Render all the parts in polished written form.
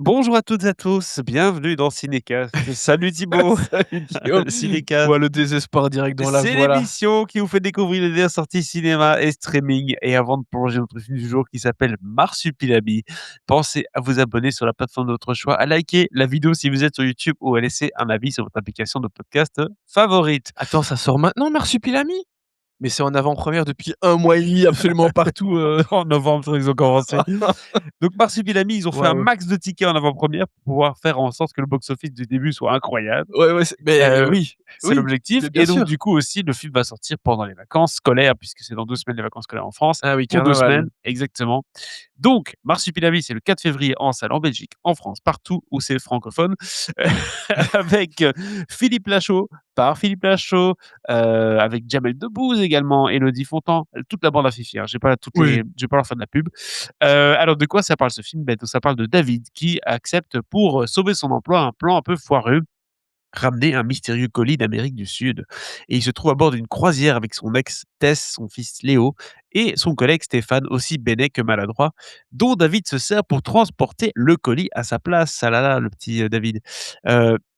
Bonjour à toutes et à tous, bienvenue dans Cinécast. Salut Thibaut, Salut Guillaume. Je Cinécast, vois le désespoir direct dans la c'est voix là. l'émission qui vous fait découvrir les dernières sorties cinéma et streaming. Et avant de plonger notre film du jour qui s'appelle Marsupilami, pensez à vous abonner sur la plateforme de votre choix, à liker la vidéo si vous êtes sur YouTube ou à laisser un avis sur votre application de podcast favorite. Attends, ça sort maintenant Marsupilami? Mais c'est en avant-première depuis 1 mois et demi absolument partout, En novembre, ils ont commencé. Donc Marsupilami, ils ont fait un Waouh. max de tickets en avant-première pour pouvoir faire en sorte que le box-office du début soit incroyable. Ouais, ouais, Heu, oui, c'est oui, l'objectif mais bien et donc sûr. du coup aussi le film va sortir pendant les vacances scolaires puisque c'est dans 2 semaines les vacances scolaires en France. Ah oui, Pour 2 carnaval. semaines exactement. Donc Marsupilami, c'est le 4 février en salle en Belgique, en France, partout où c'est francophone, avec, Philippe Lachaud, par Philippe Lachaud, avec Jamel Debbouze également, Élodie Fontan, toute la bande à Fifi, hein. Oui. Je vais pas leur faire de la pub. Alors de quoi ça parle ce film? Beh, ça parle de David qui accepte pour, sauver son emploi un plan un peu foireux, ramener un mystérieux colis d'Amérique du Sud et il se trouve à bord d'une croisière avec son ex Tess, son fils Léo et son collègue Stéphane, aussi bénet que maladroit, dont David se sert pour transporter le colis à sa place. Ah là là, le petit, David.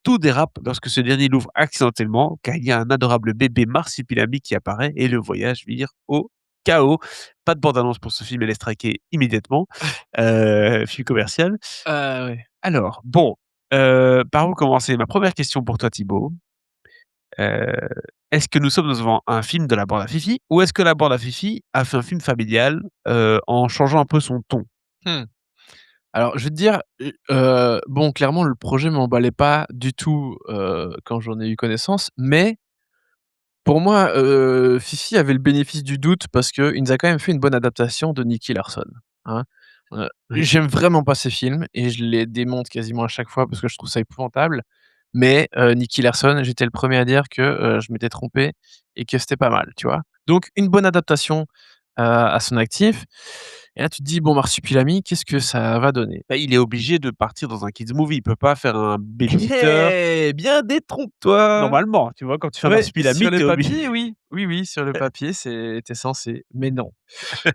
Tout dérape lorsque ce dernier l'ouvre accidentellement, car il y a un adorable bébé marsupilami qui apparaît et le voyage vire au chaos. Pas de bande annonce pour ce film, elle est strikée immédiatement, film commercial. Ouais. Alors bon, par où commencer? Ma première question pour toi Thibaut, heu, est-ce que nous sommes devant un film de la bande à Fifi ou est-ce que la bande à Fifi a fait un film familial, en changeant un peu son ton? Mmh. Alors je vais te dire, bon clairement le projet m'emballait pas du tout, quand j'en ai eu connaissance, mais pour moi, Fifi avait le bénéfice du doute parce qu'il nous a quand même fait une bonne adaptation de Nicky Larson, hein. Oui. J'aime vraiment pas ces films et je les démonte quasiment à chaque fois parce que je trouve ça épouvantable. Mais, Nicky Larson, j'étais le premier à dire que, je m'étais trompé et que c'était pas mal, tu vois? Donc une bonne adaptation, à son actif et là tu te dis: «Bon Marsupilami, qu'est-ce que ça va donner?» Bah, il est obligé de partir dans un kids movie, il peut pas faire un baby Sitter. Eh bien détrompe-toi! Normalement, tu vois? Quand tu fais un Ouais, sur marsupilami, le tu es papier, obligé. oui. Oui, oui, sur le papier, c'était censé, mais non.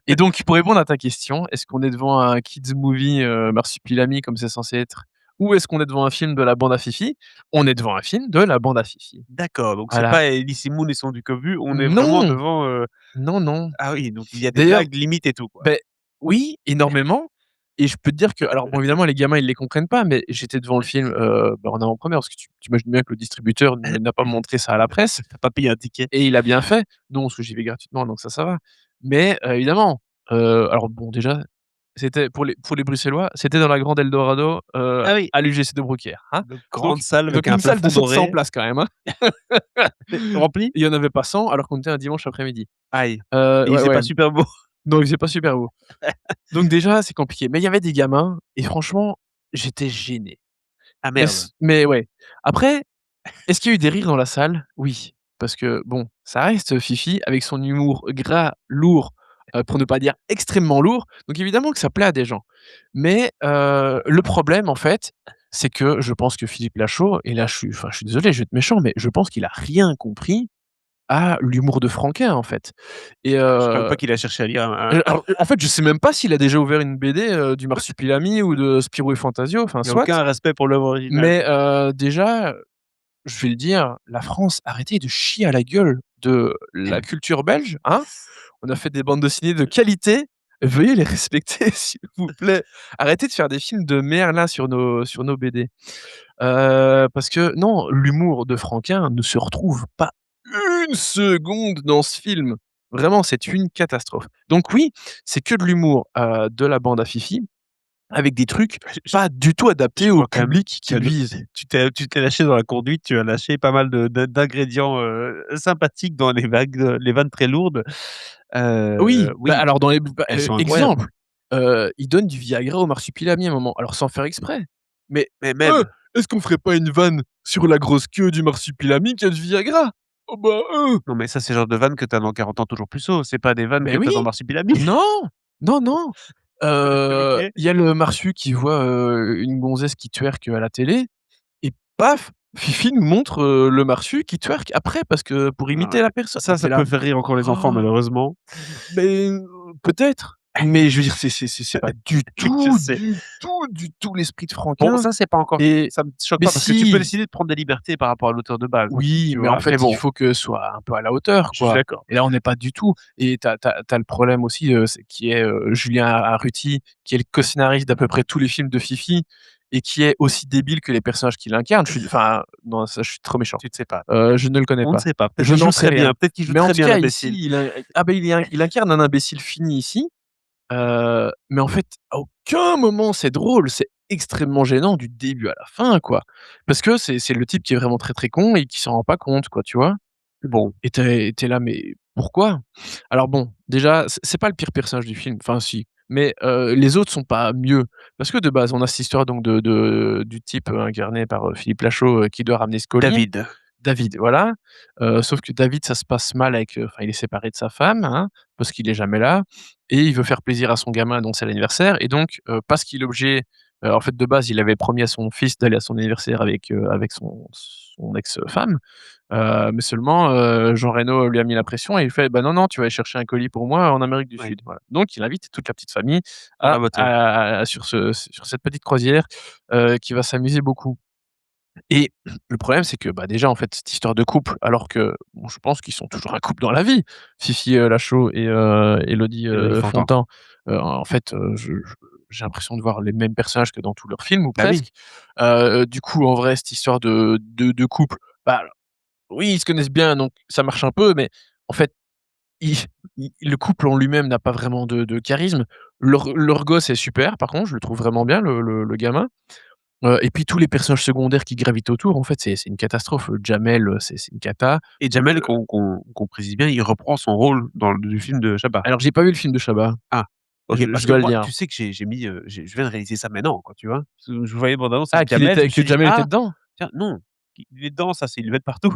Et donc pour répondre à ta question, est-ce qu'on est devant un kids movie, Marsupilami comme c'est censé être? Ou est-ce qu'on est devant un film de la bande à Fifi? On est devant un film de la bande à Fifi. D'accord, donc c'est Voilà. pas Elise et Moon et son Ducovu, on est vraiment Non! devant, Non, non. ah oui, donc il y a des D'ailleurs, blagues limites et tout, quoi. beh, oui, énormément et je peux te dire que alors bon évidemment les gamins ils les comprennent pas, mais j'étais devant le film, en avant-première parce que tu imagines bien que le distributeur ne n'a pas montré ça à la presse. Tu as pas payé un ticket? Et il a bien fait. Non, parce que j'y vais gratuitement, donc ça va. Mais, évidemment, alors bon, déjà, c'était pour les Bruxellois, c'était dans la grande Eldorado, Ah oui, à l'UGC de Beaucaire, hein. donc Donc grande salle donc avec un une salle de plafond 700 doré. places quand même, hein. Rempli? Il y en avait pas 100 alors qu'on était un dimanche après-midi. Aïe, et il Ouais, faisait ouais, pas super beau. donc c'est pas super beau. Donc déjà, c'est compliqué. Mais il y avait des gamins et franchement, j'étais gêné. Ah merde. Mais ouais. Après, est-ce qu'il y a eu des rires dans la salle? Oui, parce que bon, ça reste Fifi avec son humour gras, lourd, pour ne pas dire extrêmement lourd, donc évidemment que ça plaît à des gens. Mais, le problème en fait, c'est que je pense que Philippe Lachaud et là je suis désolé, je vais être méchant, mais je pense qu'il a rien compris à l'humour de Franquin en fait et Je crois même pas qu'il a cherché à lire un alors, en fait, je sais même pas s'il a déjà ouvert une BD, du Marsupilami ou de Spirou et Fantasio, enfin il y a soit, aucun respect pour l'œuvre originale. mais, déjà je vais le dire, la France, arrêtez de chier à la gueule de la culture belge, hein. On a fait des bandes dessinées de qualité, veuillez les respecter s'il vous plaît. Arrêtez de faire des films de merde là sur nos BD. Parce que non, l'humour de Franquin ne se retrouve pas une seconde dans ce film. Vraiment, c'est une catastrophe. Donc oui, c'est que de l'humour, de la bande à Fifi, avec des trucs pas du tout Je adaptés au vois quand même, public tu qu'il as de vise. tu t'es lâché dans la conduite, tu as lâché pas mal d'ingrédients, sympathiques dans les vannes très lourdes. Oui, bah, Oui, alors dans les elles sont incroyables. exemple, il donne du Viagra au marsupilami à un moment, alors sans faire exprès. Mais, Mais même est-ce qu'on ferait pas une vanne sur la grosse queue du marsupilami qui a du Viagra? Oh bah, non, mais ça, c'est le genre de vannes que tu as dans 40 ans toujours puceau, c'est pas des vannes que beh tu as dans oui! Marsupilami. Non! Non, non! OK. Il y a le marsu qui voit, une gonzesse qui twerk, à la télé et paf! Fifi nous montre, le marsu qui twerk après parce que pour Ouais, imiter la personne. ça Tu es peut là: faire rire encore les enfants «Oh, malheureusement. beh, peut-être, mais je veux dire, c'est pas Je sais. du tout l'esprit de Bon, Franquin ça, c'est pas encore et ça me choque mais pas parce que tu peux si! décider de prendre des libertés par rapport à l'auteur de base, donc Oui, tu mais en vois? Mais fait, il bon, faut que ce soit un peu à la hauteur, je suis quoi. d'accord. Et là, on n'est pas du tout et tu as le problème aussi, c'est qui est, Julien Arruti, qui est le co-scénariste d'à peu près tous les films de Fifi et qui est aussi débile que les personnages qu'il incarne. Je suis enfin, non, ça, je suis trop méchant. Tu ne sais pas. Je ne le connais On ne pas. sait pas. Peut-être Je qu'il n'en joue sais très rien. bien, peut-être qu'il joue Mais en très tout bien cas, l'imbécile. ici, il incarne un imbécile fini ici, mais en fait, à aucun moment c'est drôle, c'est extrêmement gênant du début à la fin, quoi. Parce que c'est le type qui est vraiment très, très con et qui s'en rend pas compte, quoi, tu vois? Bon, Et tu es là: «Mais pourquoi?» Alors bon, déjà, c'est pas le pire personnage du film, enfin si, mais les autres sont pas mieux. Parce que de base, on a cette histoire donc de du type, incarné par, Philippe Lachaud, qui doit ramener ce colis. David. David, voilà, sauf que David, ça se passe mal avec, enfin, il est séparé de sa femme, hein, parce qu'il est jamais là et il veut faire plaisir à son gamin dont c'est l'anniversaire et donc parce qu'il est obligé, en fait, de base, il avait promis à son fils d'aller à son anniversaire avec son ex-femme. Mais seulement, Jean Reno lui a mis la pression et il fait: «Bah, non, non, tu vas aller chercher un colis pour moi en Amérique du Oui. Sud». Voilà. Donc il invite toute la petite famille Ah bah, tiens. sur cette petite croisière, qui va s'amuser beaucoup et le problème, c'est que, bah, déjà, en fait, cette histoire de couple, alors que, bon, je pense qu'ils sont toujours un couple dans la vie, Fifi, Lachaud et Élodie, Hilary Fontan. Fontan. En fait, je j'ai l'impression de voir les mêmes personnages que dans tous leurs films ou Bah oui. presque. Du coup, en vrai, cette histoire de couple, bah oui, ils se connaissent bien, donc ça marche un peu, mais en fait, ils le couple en lui-même n'a pas vraiment de charisme. Leur gosse est super, par contre, je le trouve vraiment bien, le gamin. Et puis tous les personnages secondaires qui gravitent autour, en fait, c'est une catastrophe. Jamel, c'est une cata. Et Jamel, qu'on précise bien, il reprend son rôle dans le film de Chabat. Alors j'ai pas vu le film de Chabat, Ah, OK, parce je que dois le moi, dire. tu sais que j'ai mis, je viens de réaliser ça maintenant, quoi, tu vois? Parce que je voyais bande annonce Ah, avec Jamel, je me que suis dit: Jamel était «Ah, dedans? tiens, non, il est dedans, ça, c'est ils le mettent partout».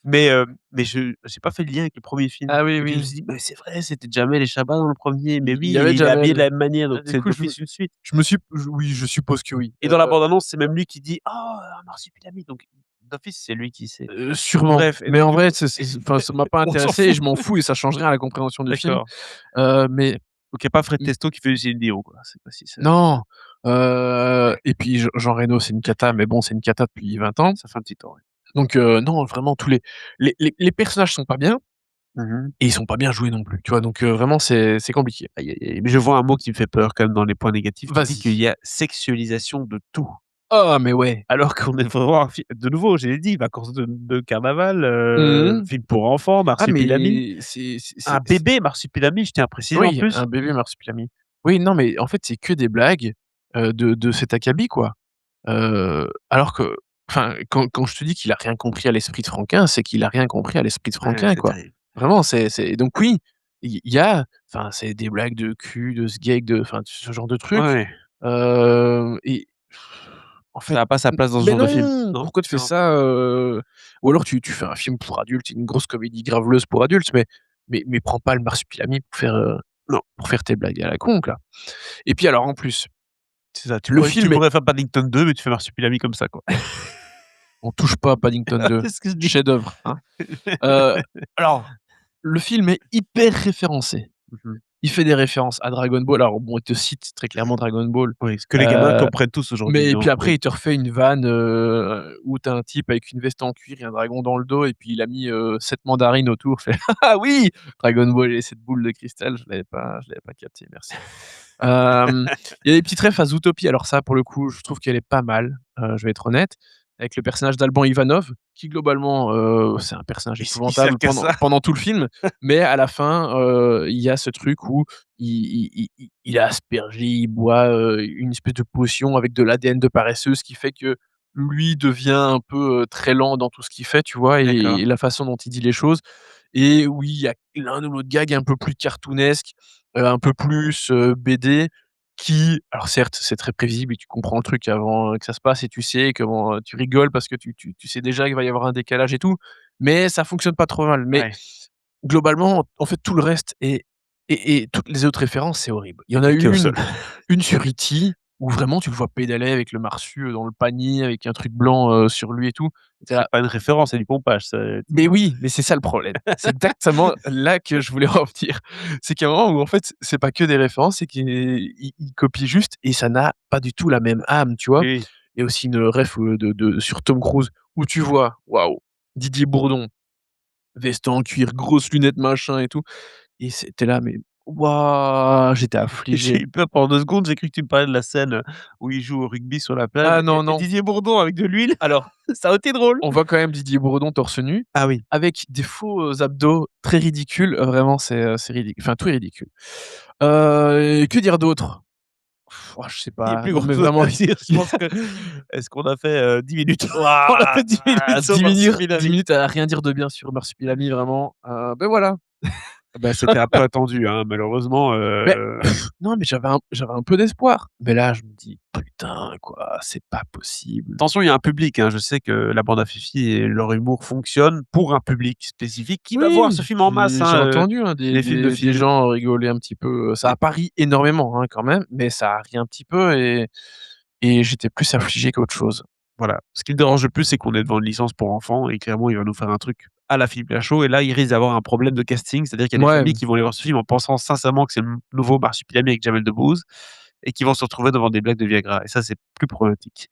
Mais je j'ai pas fait le lien avec le premier film Ah oui, et puis je me oui, suis dit: «Mais c'est vrai, c'était Jamel et Chabat dans le premier. Mais il oui, y avait il est habillé de Jamel. la même manière, donc Ah du c'est coup, d'office une suite». je me suis oui, je suppose que oui. Et dans la bande annonce, c'est même lui qui dit: «Oh, un marsupilami», donc d'office, c'est lui qui sait. Sûrement, Bref et mais donc en du vrai, coup enfin, ça m'a pas on s'en intéressé et fout. je m'en fous et ça change rien à la compréhension du film. D'accord. Mais Donc il y a pas Fred mmh, Testo qui fait du Céline Dion, quoi. C'est pas si ça non, et puis Jean Reno, c'est une cata, mais bon, c'est une cata depuis 20 ans. ça fait un petit temps, ouais. Donc non, vraiment tous les personnages sont pas bien Mmh mh. et ils sont pas bien joués non plus, tu vois? Donc vraiment c'est compliqué. Aïe, aïe, aïe. Mais je vois un mot qui me fait peur quand même dans les points négatifs. Tu dis qu'il Vas-y. y a sexualisation de tout. Ah mais ouais. Alors qu'on est vraiment un fi de nouveau, je l'ai dit, vacances de carnaval, Mmh mh. film pour enfants, Ah Marsupilami. mais Un c'est bébé Marsupilami, je tiens à préciser en oui, plus. un bébé marsupilami. Oui, non, mais en fait, c'est que des blagues, de cet acabit, quoi. Alors que enfin, quand je te dis qu'il a rien compris à l'esprit de Franquin, c'est qu'il a rien compris à l'esprit de Ouais, Franquin, c'est quoi. terrible. Vraiment, c'est donc oui, il y a enfin, c'est des blagues de cul, de sgeg, de enfin, ce genre de trucs, Ouais, et en fait, ça a pas sa place dans ce mais genre de film, non! non? Pourquoi tu fais Non. ça, ou alors tu fais un film pour adultes, une grosse comédie graveleuse pour adultes, mais prends pas le marsupilami Non, pour faire tes blagues à la con, quoi. Et puis alors en plus, c'est ça. le Tu film est pourrais faire Paddington 2, mais tu fais Marsupilami comme ça, quoi. on touche pas à Paddington 2, C'est ce que je dis. chef-d'œuvre, hein. Heu, alors, le film est hyper référencé. Mmh mh. Il fait des références à Dragon Ball, alors bon, il te cite très clairement Dragon Ball, Oui, ce que les gamins heu, comprennent tous aujourd'hui, mais puis donc après oui. il te refait une vanne, où tu as un type avec une veste en cuir et un dragon dans le dos et puis il a mis, 7 mandarines autour, fait: «Ah oui! Dragon Ball et cette boule de cristal, je l'avais pas capté, merci». Il y a des petites refs à Zootopie, alors ça pour le coup, je trouve qu'elle est pas mal, je vais être honnête, avec le personnage d'Alban Ivanov, qui globalement, c'est un personnage Ils servent épouvantable qu'à ça. pendant tout le film, mais à la fin, il y a ce truc où il est aspergé, il boit, une espèce de potion avec de l'ADN de paresseuse, ce qui fait que lui devient un peu, très lent dans tout ce qu'il fait, tu vois? D'accord. Et la façon dont il dit les choses et oui, il y a l'un ou l'autre gag un peu plus cartoonesque, un peu plus, BD qui alors certes, c'est très prévisible et tu comprends le truc avant, que ça se passe et tu sais comment, tu rigoles parce que tu sais déjà qu'il va y avoir un décalage et tout, mais ça fonctionne pas trop mal. Mais Ouais, globalement, en fait, tout le reste et toutes les autres références, c'est horrible. Il y en a appliqué au sol. une sur E.T. où vraiment tu le vois pédaler avec le marsupilami, dans le panier, avec un truc blanc, sur lui et tout. Tu C'est là pas une référence, c'est du pompage, ça, mais oui, mais c'est ça le problème. C'est exactement là que je voulais en venir. C'est qu'à un moment où en fait, c'est pas que des références, c'est qu'il copie juste et ça n'a pas du tout la même âme, tu vois? oui. Il y a aussi une ref, de sur Tom Cruise où tu vois, waouh, Didier Bourdon, veste en cuir, grosses lunettes, machin et tout et c'était là, mais waouh, j'étais J'ai affligé. eu peur pendant 2 secondes, j'ai cru que tu me parlais de la scène, où il joue au rugby sur la plage Ah non, et non. Didier Bourdon avec de l'huile, Alors, ça aurait été drôle. on voit quand même Didier Bourdon torse nu, Ah oui, avec des faux, abdos très ridicules, vraiment c'est ridicule, enfin tout est ridicule. Que dire d'autre? Oh je sais il y a pas, plus non grand mais chose vraiment à dire, je pense que est-ce qu'on a fait, 10 minutes? On a waouh, fait 10 minutes sur 10 Marsupilami. minutes à rien dire de bien sur Marsupilami vraiment, beh voilà. Bah, c'était un peu attendu, hein, malheureusement, Mais non mais j'avais un peu d'espoir, mais là je me dis: «Putain quoi, c'est pas possible». attention, il y a un public, hein. Je sais que la bande à Fifi et leur humour fonctionne pour un public spécifique qui va voir ce Oui, film en masse, j'ai hein, entendu, hein, les films de des filles. gens rigoler un petit peu, ça a pas ri énormément, hein, quand même, mais ça a ri un petit peu et j'étais plus affligé qu'autre chose. Voilà. Ce qui me dérange le plus, c'est qu'on est devant une licence pour enfants et clairement, il va nous faire un truc à la Philippe Lachaud et là, il risque d'avoir un problème de casting. C'est-à-dire qu'il y a des Mouais, familles qui vont aller voir ce film en pensant sincèrement que c'est le nouveau Marsupilami avec Jamel Debbouze et qui vont se retrouver devant des blagues de Viagra et ça, c'est plus problématique.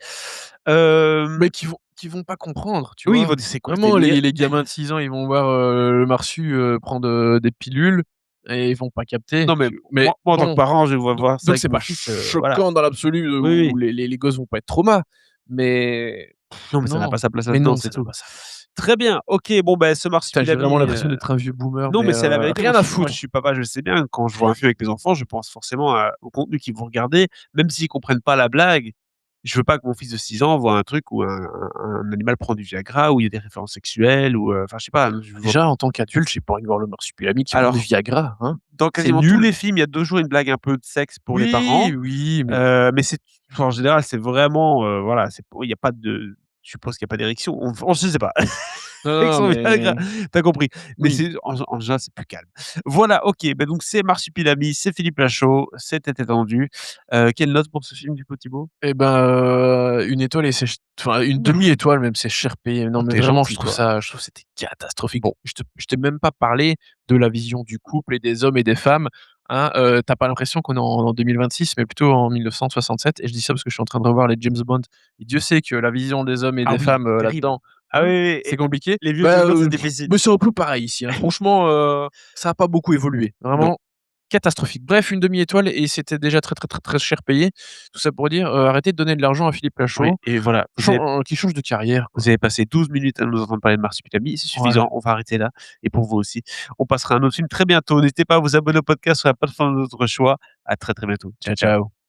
Hem, mais qui vont pas comprendre, tu oui, ils vois? vont dire: «C'est quoi ce Vraiment délire?» les gamins de 6 ans, ils vont voir, le Marsu, prendre, des pilules et ils vont pas capter. Non, mais Mais moi, en tant que bon, parent, je vais voir ça donc avec c'est mon pas fils, voilà. choquant dans l'absolu, Oui, où oui. les gosses vont pas être traumas, mais Non, mais ça n'a pas non, sa place mais là-dedans, non, c'est ça n'a tout. pas sa place. Très bien, OK, bon, ben, ce Putain, j'ai vraiment Marsupilami, l'impression d'être un vieux boomer, non, mais mais c'est la vérité. rien à Moi, je foutre. suis papa, je le sais bien. Quand je vois un film avec mes enfants, je pense forcément au contenu qu'ils vont regarder, même s'ils comprennent pas la blague. Je veux pas que mon fils de 6 ans voit un truc où un animal prend du Viagra, où il y a des références sexuelles ou, enfin, je sais pas, je vois Déjà, en tant qu'adulte, j'ai pas envie de voir le marsupilami qui prend du alors, Viagra, hein. dans C'est quasiment tous nul. les films, il y a toujours une blague un peu de sexe pour les Oui, parents, oui, mais mais c'est en général, c'est vraiment, voilà, c'est il y a pas de je suppose qu'il y a pas d'érection. Je sais pas. non, Avec non, son Viagra, mais tu compris. Mais oui. c'est en général, c'est plus calme. Voilà, OK, bah, donc c'est Marsupilami, c'est Philippe Lachaud, c'était étendu. Quelle note pour ce film du coup, Thibaut? Et ben, 1 étoile et c'est ch enfin, une demi-étoile même, c'est cher payé. Non, Oh, mais tu vraiment, gentil, toi. je trouve que c'était catastrophique. Bon, je t'ai même pas parlé de la vision du couple et des hommes et des femmes, hein, tu pas l'impression qu'on est en 2026, mais plutôt en 1967 et je dis ça parce que je suis en train de revoir les James Bond et Dieu sait que la vision des hommes et Ah des oui, femmes, terrible. là-dedans, Ah oui, hein, oui, c'est et compliqué. les vieux James Bah, Bond, c'est difficile. mais c'est un peu pareil ici, hein. Franchement, ça a pas beaucoup évolué. Non. Vraiment catastrophique. Bref, une demi-étoile et c'était déjà très, très, très, très cher payé. Tout ça pour dire, arrêtez de donner de l'argent à Philippe Oui Lachaud, et voilà, qui change de carrière, quoi. vous avez passé 12 minutes à nous entendre parler de Marsupilami, c'est Ouais. suffisant, on va arrêter là et pour vous aussi. On passera à un autre film très bientôt. N'hésitez pas à vous abonner au podcast sur la plateforme de votre choix. À très, très bientôt. Ciao, Ciao, ciao. ciao.